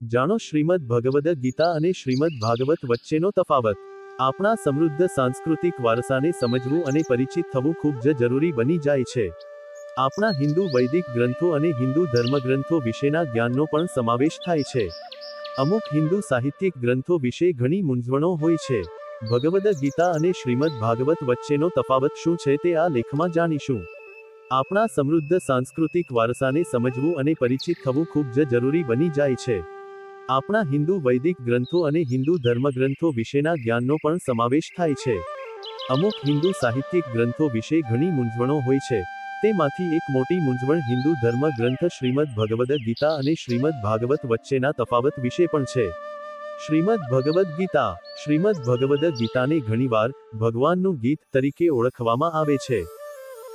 જાણો શ્રીમદ ભગવદ ગીતા અને શ્રીમદ ભાગવત વચ્ચેનો તફાવત। આપણા સમૃદ્ધ સાંસ્કૃતિક વારસાને સમજવું અને પરિચિત થવું ખૂબ જ જરૂરી બની જાય છે। આપણા હિન્દુ વૈદિક ગ્રંથો અને હિન્દુ ધર્મગ્રંથો વિશેના જ્ઞાનનો પણ સમાવેશ થાય છે। અમુક હિન્દુ સાહિત્યિક ગ્રંથો વિશે ઘણી મૂંઝવણો હોય છે। ભગવદ ગીતા અને શ્રીમદ ભાગવત વચ્ચેનો તફાવત શું છે તે આ લેખમાં જાણીશું। આપણા સમૃદ્ધ સાંસ્કૃતિક વારસાને સમજવું અને પરિચિત થવું ખૂબ જ જરૂરી બની જાય છે। આપણા હિન્દુ વૈદિક ગ્રંથો અને હિન્દુ ધર્મગ્રંથો વિશેના જ્ઞાનનો પણ સમાવેશ થાય છે। અમુક હિન્દુ સાહિત્યિક ગ્રંથો વિશે ઘણી મૂંઝવણો હોય છે। તેમાંથી એક મોટી મૂંઝવણ હિન્દુ ધર્મ ગ્રંથ શ્રીમદ ભગવદ ગીતા અને શ્રીમદ ભાગવત વચ્ચેના તફાવત વિશે પણ છે। શ્રીમદ ભગવદ ગીતા। શ્રીમદ ભગવદ ગીતાને ઘણીવાર ભગવાનનું ગીત તરીકે ઓળખવામાં આવે છે।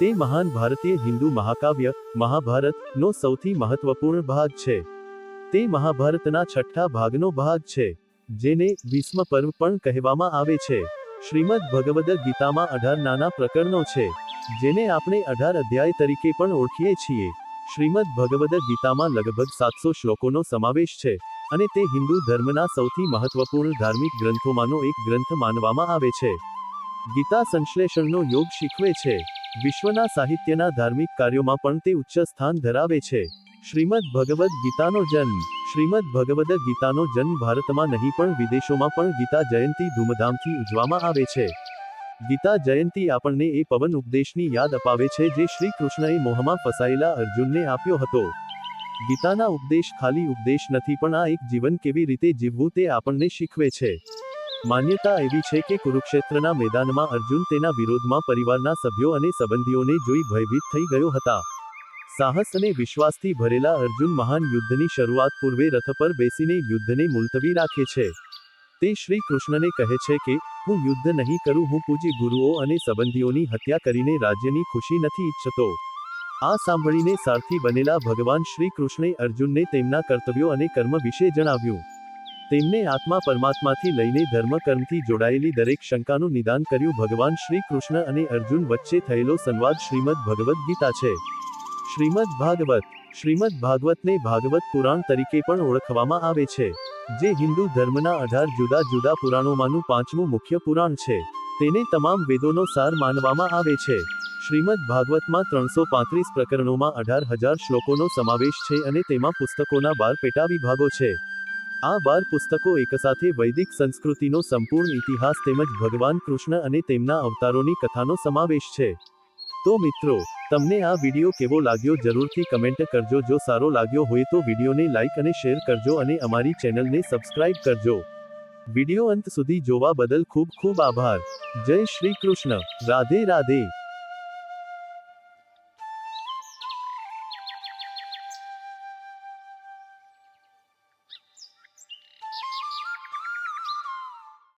તે મહાન ભારતીય હિન્દુ મહાકાવ્ય મહાભારતનો સૌથી મહત્વપૂર્ણ ભાગ છે। તે મહાભારતના છઠ્ઠા ભાગનો ભાગ છે, જેને ભીષ્મ પર્વ પણ કહેવામાં આવે છે। શ્રીમદ ભગવદ ગીતામાં 18 નાના પ્રકરણો છે, જેને આપણે 18 અધ્યાય તરીકે પણ ઓળખીએ છીએ। શ્રીમદ ભગવદ ગીતામાં લગભગ 700 શ્લોકોનો સમાવેશ છે, અને તે હિન્દુ ધર્મના સૌથી મહત્વપૂર્ણ ધાર્મિક ગ્રંથોમાંનો એક ગ્રંથ માનવામાં આવે છે। ગીતા સંશ્લેષણનો યોગ શીખવે છે। વિશ્વના સાહિત્યના ધાર્મિક કાર્યોમાં પણ તે ઉચ્ચ સ્થાન ધરાવે છે। શ્રીમદ ભગવદ ગીતાનો જન્મ। શ્રીમદ ભગવદ ગીતાનો જન્મ ભારતમાં નહીં પણ વિદેશોમાં પણ ગીતા જયંતી ધૂમધામથી ઉજવવામાં આવે છે। ગીતા જયંતી આપણને એ પવન ઉપદેશની યાદ અપાવે છે જે શ્રી કૃષ્ણએ મોહમાં ફસાયેલા અર્જુનને આપ્યો હતો। ગીતાના ઉપદેશ ખાલી ઉપદેશ નથી, પણ આ એક જીવન કેવી રીતે જીવવું તે આપણને શીખવે છે। માન્યતા એવી છે કે કુરુક્ષેત્રના મેદાનમાં અર્જુન તેના વિરોધમાં પરિવારના સભ્યો અને સંબંધીઓને જોઈ ભયભીત થઈ ગયો હતા। સાહસ અને વિશ્વાસથી ભરેલા અર્જુન મહાન યુદ્ધની શરૂઆત પૂર્વે રથ પર બેસીને યુદ્ધને મુલતવી રાખે છે। તે શ્રી કૃષ્ણને કહે છે કે હું યુદ્ધ નહીં કરું, હું પૂજ્ય ગુરુઓ અને સંબંધીઓની હત્યા કરીને રાજ્યની ખુશી નથી ઈચ્છતો। આ સાંભળીને સારથી બનેલા ભગવાન શ્રી કૃષ્ણે અર્જુનને તેમના કર્તવ્યો અને કર્મ વિશે જણાવ્યું। તેમને આત્મા પરમાત્માથી લઈને ધર્મ કર્મથી જોડાયેલી દરેક શંકાનું નિદાન કર્યું। ભગવાન શ્રી કૃષ્ણ અને અર્જુન વચ્ચે થયેલો સંવાદ શ્રીમદ ભગવદ ગીતા છે। શ્રીમદ ભાગવત। શ્રીમદ ભાગવતને ભાગવત પુરાણ તરીકે પણ ઓળખવામાં આવે છે, જે હિન્દુ ધર્મના 18 જુદા જુદા પુરાણોમાંનું 5મું મુખ્ય પુરાણ છે। તેને તમામ વેદોનો સાર માનવામાં આવે છે। શ્રીમદ ભાગવતમાં 335 પ્રકરણોમાં 18,000 શ્લોકોનો સમાવેશ છે અને તેમાં પુસ્તકોના 12 પેટા વિભાગો છે। આ 12 પુસ્તકો એકસાથે વૈદિક સંસ્કૃતિનો સંપૂર્ણ ઇતિહાસ તેમજ ભગવાન કૃષ્ણ અને તેમના અવતારોની કથાનો સમાવેશ છે। તો મિત્રો, તમને આ વિડિયો કેવો લાગ્યો જરૂરથી કમેન્ટ કરજો। જો સારો લાગ્યો હોય તો વિડિયોને લાઇક અને શેર કરજો અને અમારી ચેનલને સબસ્ક્રાઇબ કરજો। વિડિયો અંત સુધી જોવા બદલ ખૂબ ખૂબ આભાર। જય શ્રી કૃષ્ણ। રાધે રાધે।